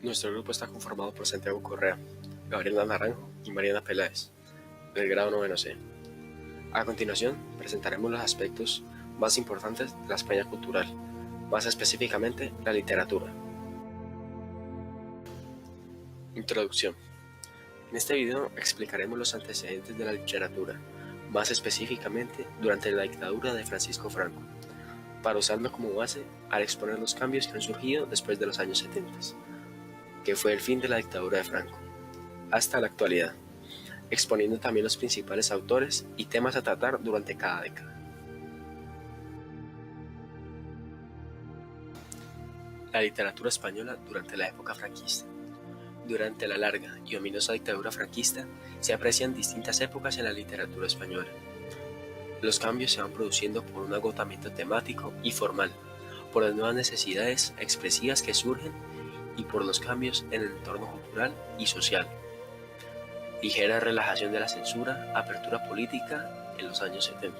Nuestro grupo está conformado por Santiago Correa, Gabriela Naranjo y Mariana Peláez, del grado 9 C. A continuación, presentaremos los aspectos más importantes de la España cultural, más específicamente la literatura. Introducción. En este video explicaremos los antecedentes de la literatura, más específicamente durante la dictadura de Francisco Franco, para usarlo como base al exponer los cambios que han surgido después de los años 70, que fue el fin de la dictadura de Franco, hasta la actualidad, exponiendo también los principales autores y temas a tratar durante cada década. La literatura española durante la época franquista. Durante la larga y ominosa dictadura franquista se aprecian distintas épocas en la literatura española. Los cambios se van produciendo por un agotamiento temático y formal, por las nuevas necesidades expresivas que surgen y por los cambios en el entorno cultural y social. Ligera relajación de la censura, apertura política en los años 70.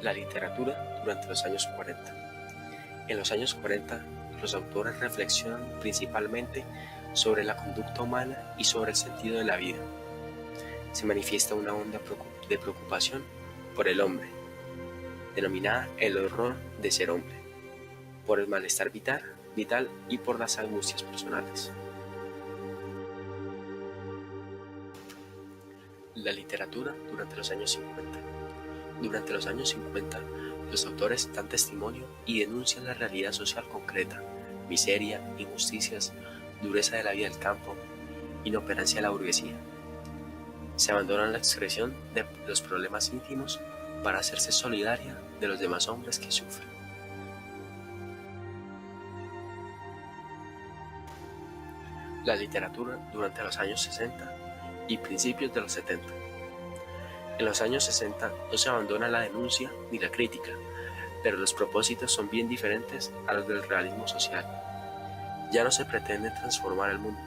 La literatura durante los años 40. En los años 40, los autores reflexionan principalmente sobre la conducta humana y sobre el sentido de la vida. Se manifiesta una onda de preocupación por el hombre, denominada el horror de ser hombre, por el malestar vital y por las angustias personales. La literatura durante los años 50. Durante los años 50, los autores dan testimonio y denuncian la realidad social concreta, miseria, injusticias, dureza de la vida del campo, inoperancia de la burguesía. Se abandona la expresión de los problemas íntimos para hacerse solidaria de los demás hombres que sufren. La literatura durante los años 60 y principios de los 70. En los años 60 no se abandona la denuncia ni la crítica, pero los propósitos son bien diferentes a los del realismo social. Ya no se pretende transformar el mundo,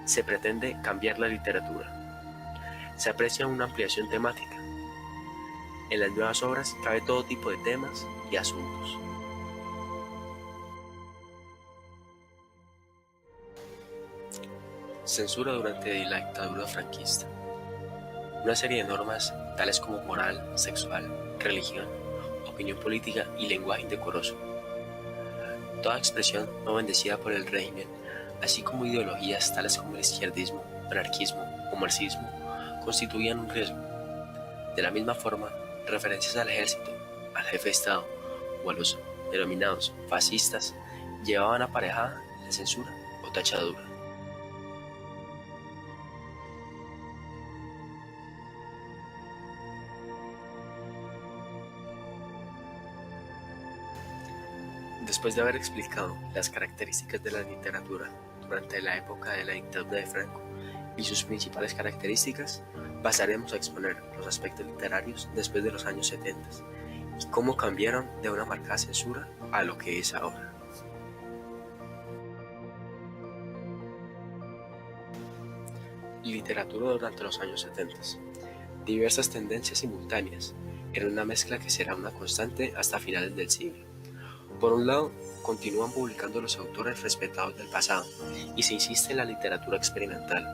se pretende cambiar la literatura. Se aprecia una ampliación temática. En las nuevas obras cabe todo tipo de temas y asuntos. Censura durante la dictadura franquista. Una serie de normas tales como moral, sexual, religión, opinión política y lenguaje indecoroso. Toda expresión no bendecida por el régimen, así como ideologías tales como el izquierdismo, anarquismo o marxismo, constituían un riesgo. De la misma forma, referencias al ejército, al jefe de Estado o a los denominados fascistas llevaban aparejada la censura o tachadura. Después de haber explicado las características de la literatura durante la época de la dictadura de Franco y sus principales características, pasaremos a exponer los aspectos literarios después de los años 70 y cómo cambiaron de una marcada censura a lo que es ahora. Literatura durante los años 70. Diversas tendencias simultáneas en una mezcla que será una constante hasta finales del siglo. Por un lado, continúan publicando los autores respetados del pasado y se insiste en la literatura experimental.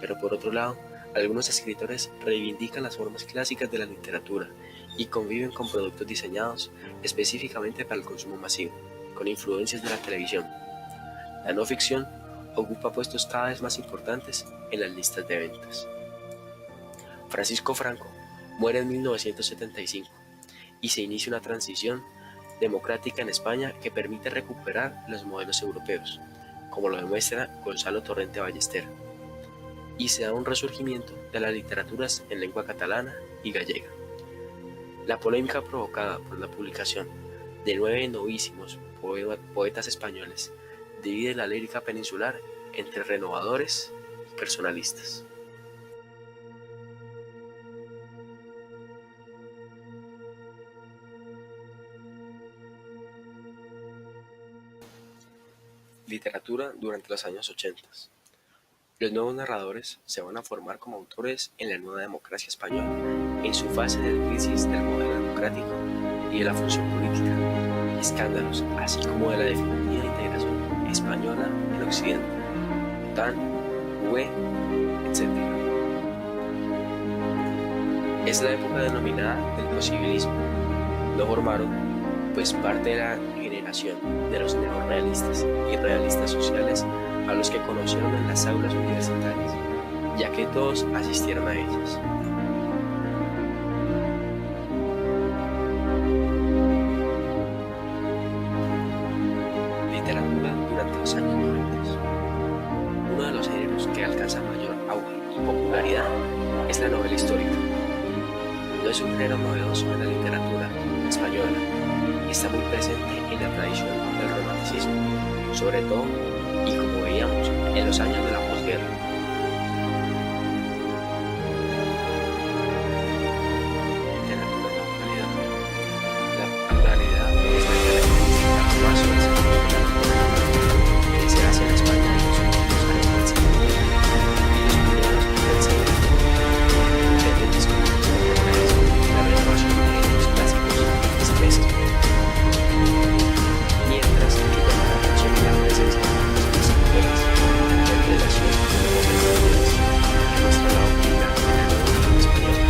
Pero por otro lado, algunos escritores reivindican las formas clásicas de la literatura y conviven con productos diseñados específicamente para el consumo masivo, con influencias de la televisión. La no ficción ocupa puestos cada vez más importantes en las listas de ventas. Francisco Franco muere en 1975 y se inicia una transición democrática en España que permite recuperar los modelos europeos, como lo demuestra Gonzalo Torrente Ballester, y se da un resurgimiento de las literaturas en lengua catalana y gallega. La polémica provocada por la publicación de 9 novísimos poetas españoles divide la lírica peninsular entre renovadores y personalistas. Literatura durante los años 80. Los nuevos narradores se van a formar como autores en la nueva democracia española, en su fase de crisis del modelo democrático y de la función política. escándalos, así como de la definitiva integración española en Occidente, OTAN, UE, etc. Es la época denominada del posibilismo. Lo formaron, pues, parte de la generación de los neorrealistas y realistas sociales a los que conocieron en las aulas universitarias, ya que todos asistieron a ellas. Literatura durante los años 90. Uno de los géneros que alcanza mayor auge y popularidad es la novela histórica. No es un género novedoso en la literatura española y está muy presente en la tradición del romanticismo, sobre todo, y como veíamos, en los años de la posguerra. Literatura de actualidad. La pluralidad es la característica más sobresaliente que se hace en España en los últimos años del siglo XX y los primeros del siglo XX. Tendencias como la renovación de géneros clásicos se mezclan, mientras que llama la atención la presencia de mujeres escritoras en relación con las escritoras que muestra la óptica de la novela española.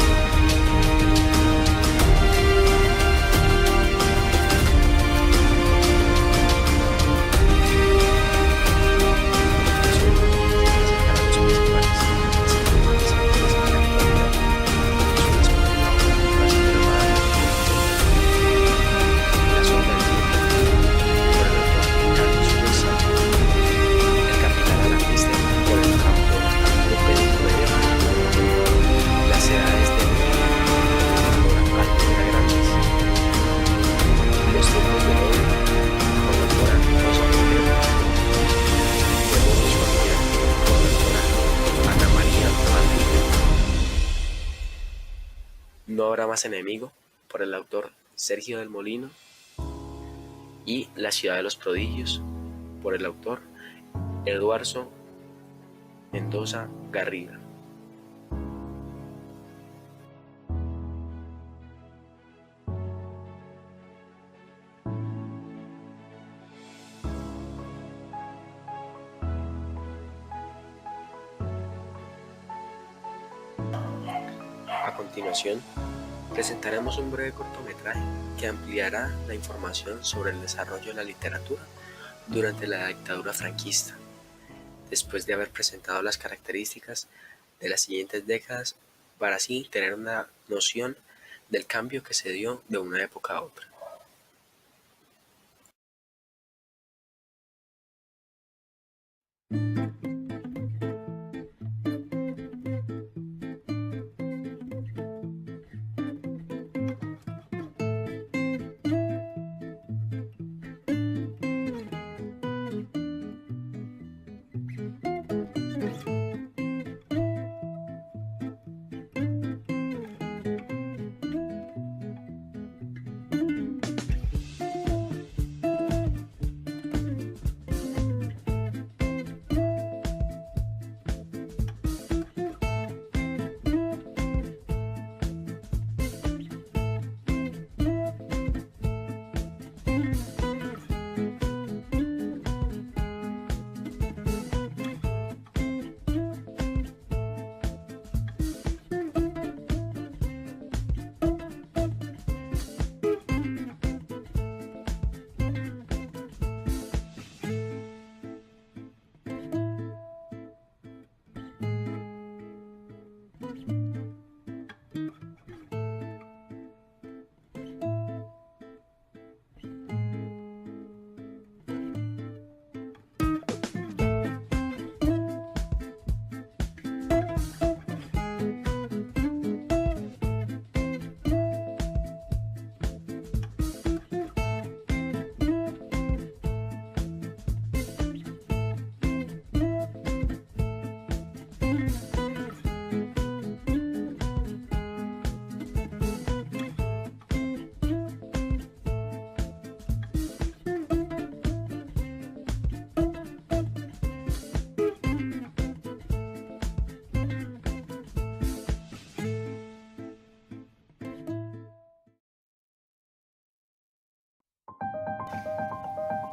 No habrá más enemigo, por el autor Sergio del Molino, y La ciudad de los prodigios, por el autor Eduardo Mendoza Garriga. A continuación, presentaremos un breve cortometraje que ampliará la información sobre el desarrollo de la literatura durante la dictadura franquista, después de haber presentado las características de las siguientes décadas para así tener una noción del cambio que se dio de una época a otra.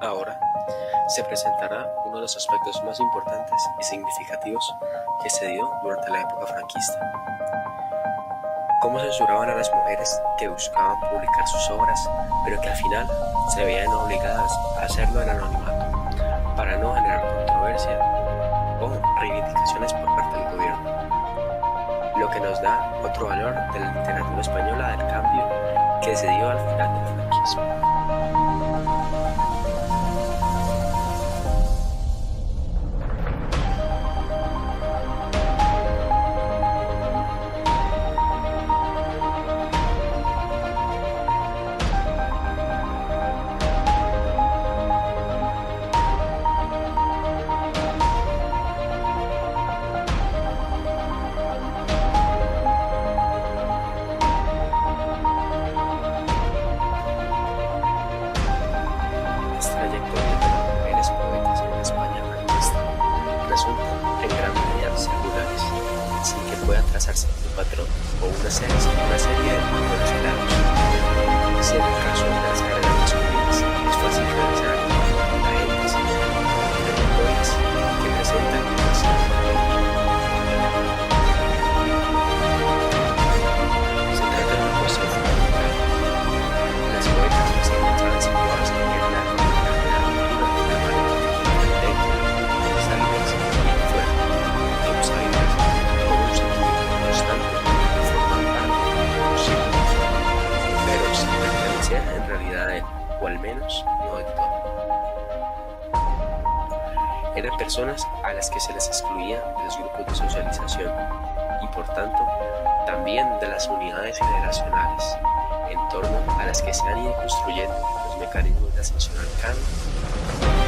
Ahora se presentará uno de los aspectos más importantes y significativos que se dio durante la época franquista: cómo censuraban a las mujeres que buscaban publicar sus obras, pero que al final se veían obligadas a hacerlo en anonimato, para no generar controversia o reivindicaciones por parte del gobierno, lo que nos da otro valor de la literatura española del cambio que se dio al final del franquismo. Resultan en gran medida circulares, sin que pueda trazarse un patrón o una serie de patrones claros. Si en el caso de las carreras masculinas es fácil realizar agentes de motores que presentan una serie de patrones. Se trata de una cuestión fundamental. Las poetas se encontraban situadas en el lado de la cultura de la manera en realidad a él, o al menos no del todo. Eran personas a las que se les excluía de los grupos de socialización y por tanto también de las unidades generacionales en torno a las que se han ido construyendo los mecanismos de ascensión al canon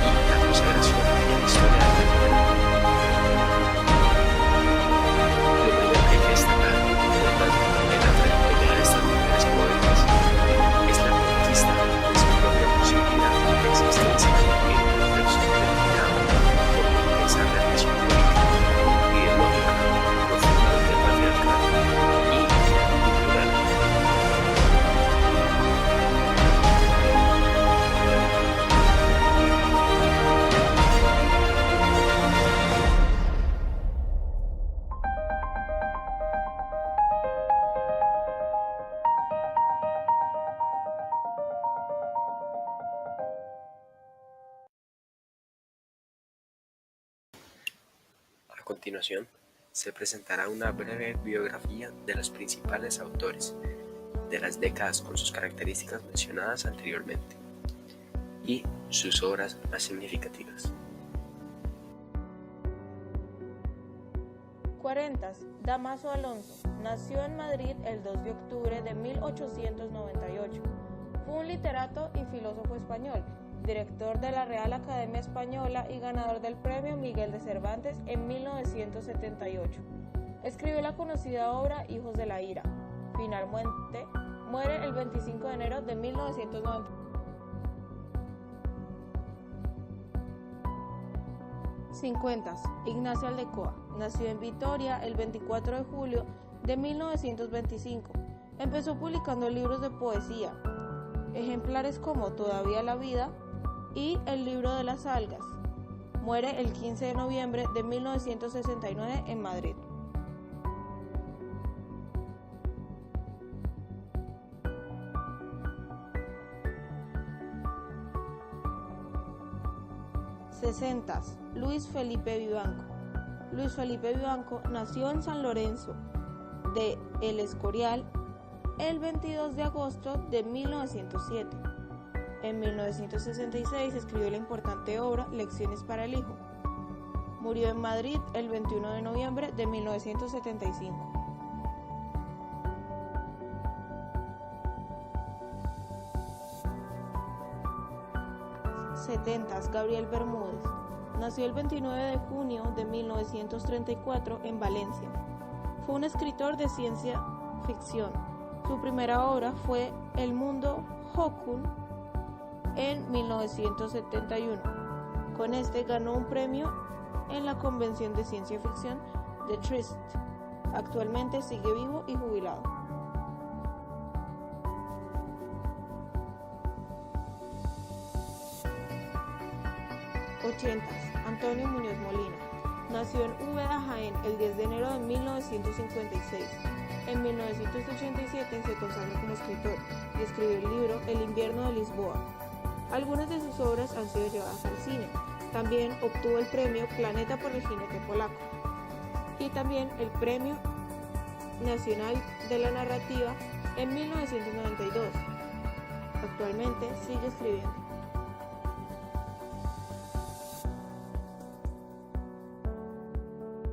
y la consagración en la historia de la humanidad. Lo primero que hay que destacar, por tanto, en la trayectoria de estas mujeres poetas es la conquista de su propia posibilidad de existencia en un contexto determinado por la intensa reacción política, ideológica, profundamente patriarcal y cultural. A continuación, se presentará una breve biografía de los principales autores de las décadas con sus características mencionadas anteriormente y sus obras más significativas. 40. Dámaso Alonso. Nació en Madrid el 2 de octubre de 1898. Fue un literato y filósofo español, director de la Real Academia Española y ganador del Premio Miguel de Cervantes en 1978. Escribió la conocida obra Hijos de la Ira. Finalmente, muere el 25 de enero de 1990. 50. Ignacio Aldecoa. Nació en Vitoria el 24 de julio de 1925. Empezó publicando libros de poesía, ejemplares como Todavía la vida y El libro de las algas. Muere el 15 de noviembre de 1969 en Madrid. Luis Felipe Vivanco. Luis Felipe Vivanco nació en San Lorenzo de El Escorial el 22 de agosto de 1907. En 1966 escribió la importante obra Lecciones para el Hijo. Murió en Madrid el 21 de noviembre de 1975. 70. Gabriel Bermúdez. Nació el 29 de junio de 1934 en Valencia. Fue un escritor de ciencia ficción. Su primera obra fue El mundo Jokun en 1971. Con este ganó un premio en la Convención de Ciencia Ficción de Trist. Actualmente sigue vivo y jubilado. 80. Antonio Muñoz Molina. Nació en Úbeda, Jaén, el 10 de enero de 1956. En 1987 se consagró como escritor y escribió el libro El invierno de Lisboa. Algunas de sus obras han sido llevadas al cine. También obtuvo el premio Planeta por el jinete polaco y también el Premio Nacional de la Narrativa en 1992. Actualmente sigue escribiendo.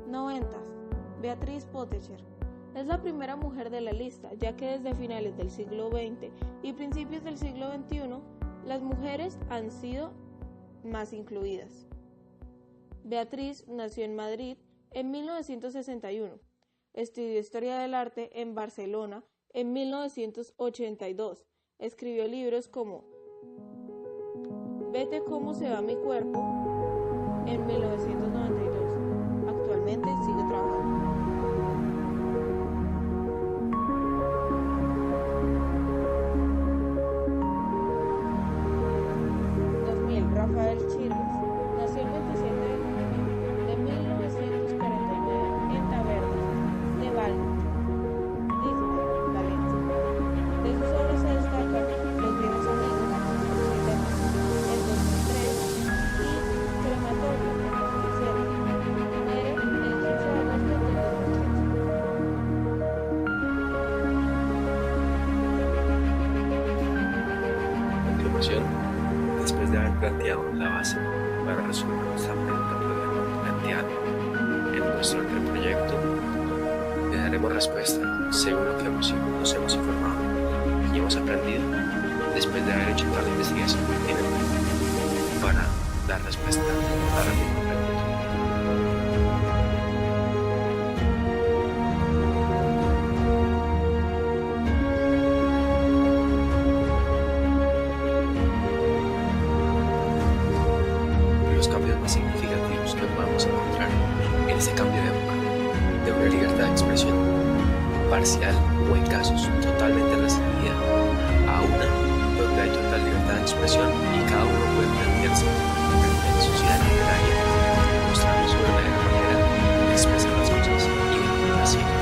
Noventas. Beatriz Pottecher. Es la primera mujer de la lista, ya que desde finales del siglo XX y principios del siglo XXI, las mujeres han sido más incluidas. Beatriz nació en Madrid en 1961. Estudió Historia del Arte en Barcelona en 1982. Escribió libros como Vete cómo se va mi cuerpo en 1992. Actualmente sigue trabajando. Rafael Chirles. Nació el 27 de junio de 1949 en Tabernas de Valencia. De sus obras se destacan Los viejos amigos, en 2003 y Crematorio en 2007. Muere el 15 de agosto de 2015. A continuación, después de haber planteado la base para resolver nuestra pregunta planteada en nuestro proyecto, le daremos respuesta según lo que nos hemos informado y hemos aprendido después de haber hecho toda la investigación pertinente para dar respuesta a la misma pregunta. Los cambios más significativos que podemos encontrar en este cambio de época de una libertad de expresión parcial o en casos totalmente restringida a una donde hay total libertad de expresión y cada uno puede plantearse en sociedad literaria, mostrando su verdadera manera de expresar las cosas y de cómo las sigue.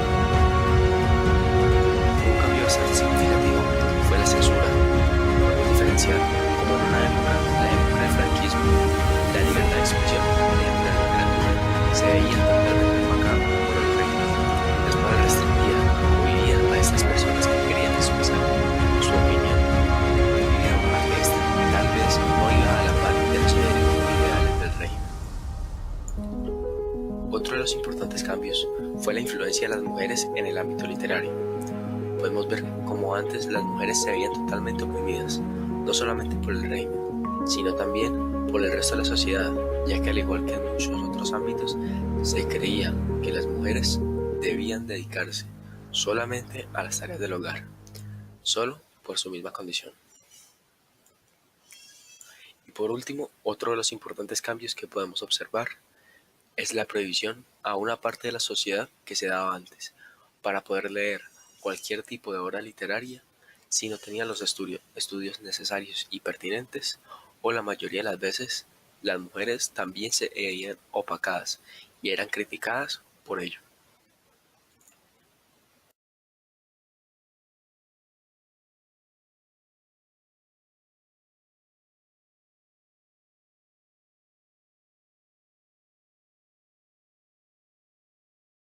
Un cambio bastante significativo fue la censura. Podemos diferenciar como en una época, la época del franquismo, la libertad de expresión mediante la literatura se veía totalmente opacada por el régimen, las cuales restringía o cohibía a estas personas que querían expresar su opinión, debido a que esta tal vez no iba a la par de los ideales del régimen. Otro de los importantes cambios fue la influencia de las mujeres en el ámbito literario. Podemos ver cómo antes las mujeres se veían totalmente oprimidas, no solamente por el régimen, sino también por el resto de la sociedad, ya que al igual que en muchos otros ámbitos, se creía que las mujeres debían dedicarse solamente a las tareas del hogar, solo por su misma condición. Y por último, otro de los importantes cambios que podemos observar es la prohibición a una parte de la sociedad que se daba antes para poder leer cualquier tipo de obra literaria si no tenían los estudios necesarios y pertinentes, o la mayoría de las veces las mujeres también se veían opacadas y eran criticadas por ello.